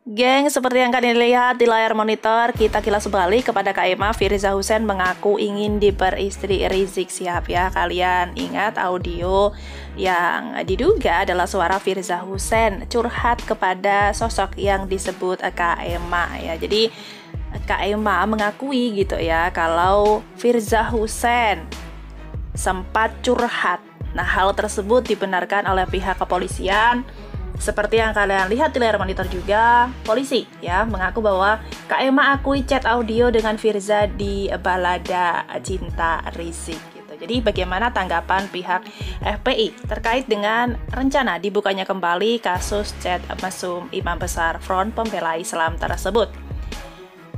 Geng, seperti yang kalian lihat di layar monitor, kita kilas balik kepada Kak Emma. Firza Husein mengaku ingin diperistri Rizik Syihab ya. Kalian ingat audio yang diduga adalah suara Firza Husein curhat kepada sosok yang disebut Kak Emma ya. Jadi Kak Emma mengakui gitu ya kalau Firza Husein sempat curhat. Nah, hal tersebut dibenarkan oleh pihak kepolisian. Seperti yang kalian lihat di layar monitor juga, polisi ya mengaku bahwa Kak Emma akui chat audio dengan Firza di balada cinta Rizik gitu. Jadi bagaimana tanggapan pihak FPI terkait dengan rencana dibukanya kembali kasus chat mesum Imam Besar Front Pembela Islam tersebut?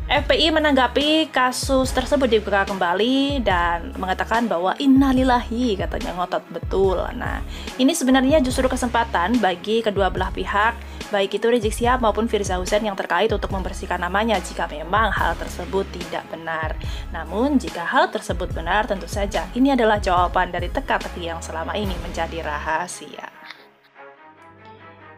FPI menanggapi kasus tersebut dibuka kembali dan mengatakan bahwa innalillahi, katanya ngotot betul. Nah, ini sebenarnya justru kesempatan bagi kedua belah pihak, baik itu Rizik Syihab maupun Firza Husein yang terkait untuk membersihkan namanya jika memang hal tersebut tidak benar. Namun, jika hal tersebut benar, tentu saja ini adalah jawaban dari teka-teki yang selama ini menjadi rahasia.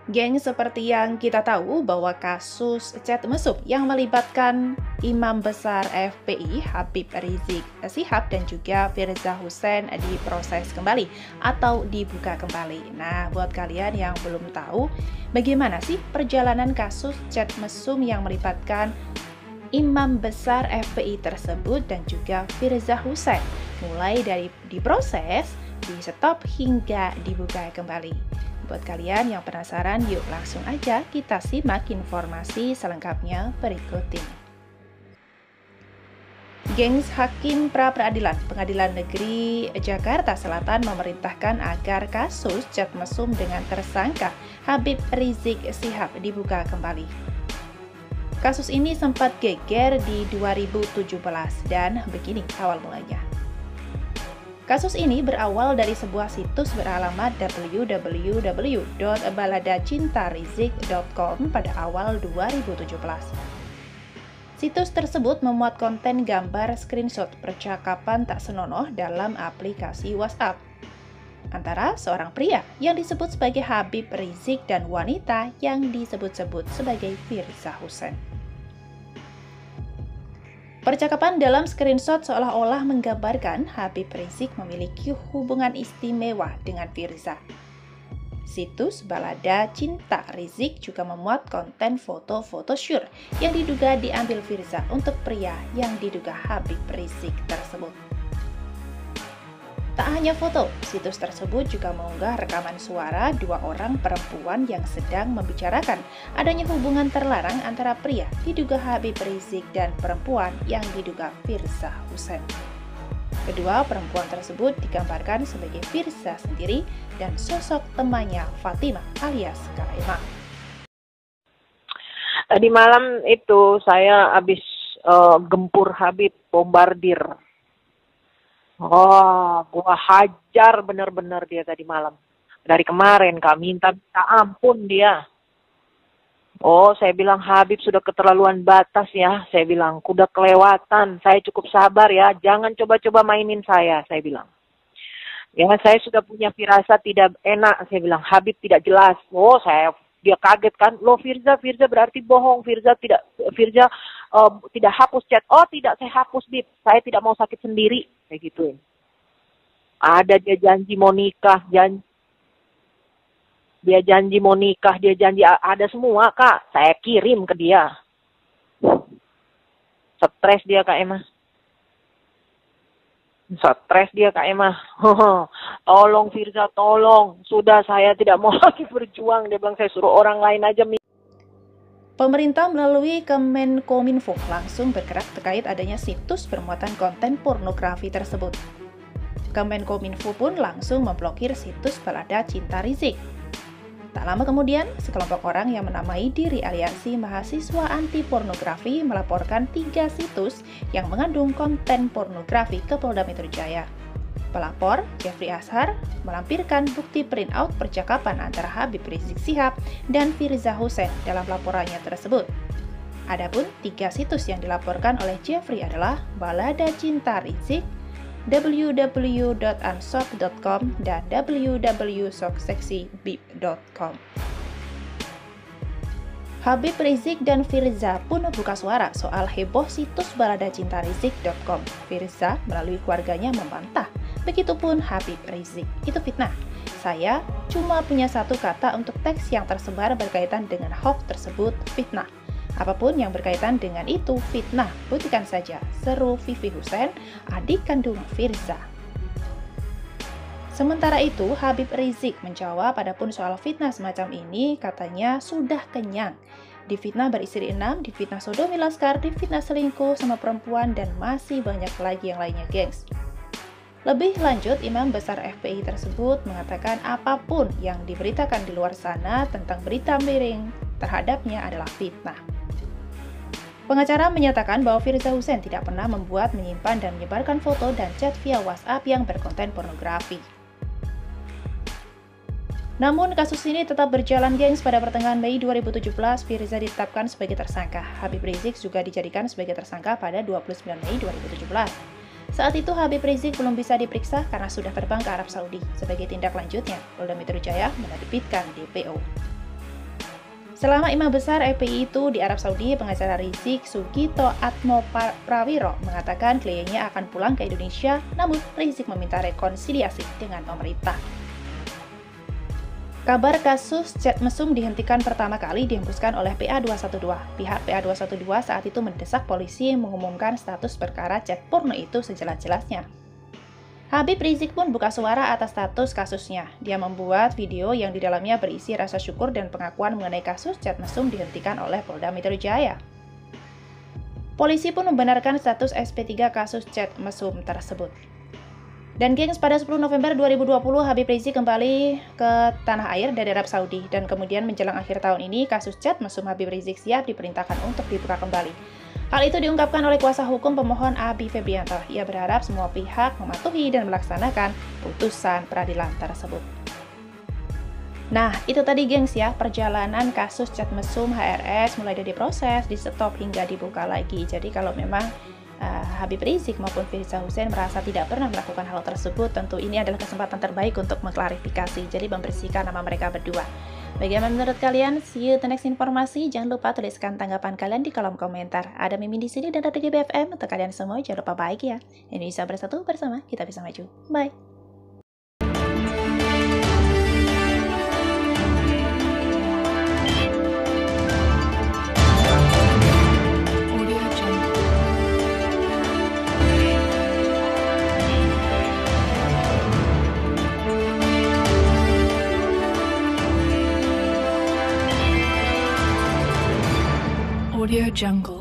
Geng, seperti yang kita tahu bahwa kasus chat mesum yang melibatkan Imam Besar FPI Habib Rizik Syihab dan juga Firza Husein diproses kembali atau dibuka kembali. Nah, buat kalian yang belum tahu bagaimana sih perjalanan kasus chat mesum yang melibatkan Imam Besar FPI tersebut dan juga Firza Husein, mulai dari diproses, di stop hingga dibuka kembali. Buat kalian yang penasaran, yuk langsung aja kita simak informasi selengkapnya berikut ini. Gengs, Hakim Pra-Peradilan Pengadilan Negeri Jakarta Selatan memerintahkan agar kasus chat mesum dengan tersangka Habib Rizik Syihab dibuka kembali. Kasus ini sempat geger di 2017 dan begini awal mulanya. Kasus ini berawal dari sebuah situs beralamat www.baladacintarizik.com pada awal 2017. Situs tersebut memuat konten gambar screenshot percakapan tak senonoh dalam aplikasi WhatsApp antara seorang pria yang disebut sebagai Habib Rizik dan wanita yang disebut-sebut sebagai Firza Husein. Percakapan dalam screenshot seolah-olah menggambarkan Habib Rizik memiliki hubungan istimewa dengan Firza. Situs Balada Cinta Rizik juga memuat konten foto-foto syur yang diduga diambil Firza untuk pria yang diduga Habib Rizik tersebut. Tak hanya foto, situs tersebut juga mengunggah rekaman suara dua orang perempuan yang sedang membicarakan adanya hubungan terlarang antara pria diduga Habib Rizik dan perempuan yang diduga Firza Husein. Kedua perempuan tersebut digambarkan sebagai Firza sendiri dan sosok temannya Fatimah alias Kak Emma. Tadi malam itu saya habis gempur Habib, bombardir. Gua hajar bener-bener dia tadi malam. Dari kemarin Kak, minta ampun dia. Saya bilang Habib sudah keterlaluan batas ya. Saya bilang, udah kelewatan. Saya cukup sabar ya. Jangan coba-coba mainin saya bilang. Ya, saya sudah punya firasat tidak enak. Saya bilang, Habib tidak jelas. Dia kaget kan. Firza berarti bohong. Firza tidak hapus chat. Tidak, saya hapus, Bib. Saya tidak mau sakit sendiri. Kayak gituin. Ada dia janji mau nikah, dia janji mau nikah, dia janji ada semua, Kak. Saya kirim ke dia. Stres dia, Kak Emma. Tolong Firza, tolong. Sudah, saya tidak mau lagi berjuang. Dia bilang, saya suruh orang lain aja. Pemerintah melalui Kemenkominfo langsung bergerak terkait adanya situs bermuatan konten pornografi tersebut. Kemenkominfo pun langsung memblokir situs Balada Cinta Rizik. Tak lama kemudian, sekelompok orang yang menamai diri Aliansi Mahasiswa Anti Pornografi melaporkan 3 situs yang mengandung konten pornografi ke Polda Metro Jaya. Pelapor, Jeffrey Ashar, melampirkan bukti printout percakapan antara Habib Rizik Syihab dan Firza Husein dalam laporannya tersebut. Adapun 3 situs yang dilaporkan oleh Jeffrey adalah Balada Cinta Rizik, www.ansop.com, dan www.sokseksibib.com. Habib Rizik dan Firza pun buka suara soal heboh situs baladacintarizik.com. Firza melalui keluarganya membantah, begitupun Habib Rizik. Itu fitnah. Saya cuma punya satu kata untuk teks yang tersebar berkaitan dengan hoax tersebut, fitnah. Apapun yang berkaitan dengan itu fitnah, buktikan saja, seru Vivi Hussein, adik kandung Firza. Sementara itu, Habib Rizik menjawab adapun soal fitnah semacam ini, katanya sudah kenyang. Difitnah beristri 6, difitnah sodomi laskar, difitnah selingkuh sama perempuan, dan masih banyak lagi yang lainnya, gengs. Lebih lanjut, Imam Besar FPI tersebut mengatakan apapun yang diberitakan di luar sana tentang berita miring terhadapnya adalah fitnah. Pengacara menyatakan bahwa Firza Hussein tidak pernah membuat, menyimpan, dan menyebarkan foto dan chat via WhatsApp yang berkonten pornografi. Namun, kasus ini tetap berjalan, gengs. Pada pertengahan Mei 2017, Firza ditetapkan sebagai tersangka. Habib Rizik juga dijadikan sebagai tersangka pada 29 Mei 2017. Saat itu, Habib Rizik belum bisa diperiksa karena sudah terbang ke Arab Saudi. Sebagai tindak lanjutnya, Polda Metro Jaya menerbitkan DPO. Selama Imam Besar FPI itu di Arab Saudi, pengacara Rizik, Sugito Atmo Prawiro, mengatakan kliennya akan pulang ke Indonesia, namun Rizik meminta rekonsiliasi dengan pemerintah. Kabar kasus chat mesum dihentikan pertama kali dihembuskan oleh PA212. Pihak PA212 saat itu mendesak polisi mengumumkan status perkara chat porno itu sejelas-jelasnya. Habib Rizik pun buka suara atas status kasusnya. Dia membuat video yang di dalamnya berisi rasa syukur dan pengakuan mengenai kasus chat mesum dihentikan oleh Polda Metro Jaya. Polisi pun membenarkan status SP3 kasus chat mesum tersebut. Dan gengs, pada 10 November 2020, Habib Rizik kembali ke tanah air dari Arab Saudi. Dan kemudian menjelang akhir tahun ini, kasus chat mesum Habib Rizik siap diperintahkan untuk dibuka kembali. Hal itu diungkapkan oleh kuasa hukum pemohon Abi Febrianto. Ia berharap semua pihak mematuhi dan melaksanakan putusan peradilan tersebut. Nah, itu tadi gengs ya, perjalanan kasus chat mesum HRS mulai dari proses, di stop hingga dibuka lagi. Jadi kalau memang Habib Rizik maupun Firza Hussein merasa tidak pernah melakukan hal tersebut, tentu ini adalah kesempatan terbaik untuk mengklarifikasi, jadi membersihkan nama mereka berdua. Bagaimana menurut kalian? See you the next informasi. Jangan lupa tuliskan tanggapan kalian di kolom komentar. Ada Mimin di sini dan ada GBFM. Untuk kalian semua jangan lupa bahagia. Indonesia bersatu, bersama kita bisa maju. Bye. Audio Jungle.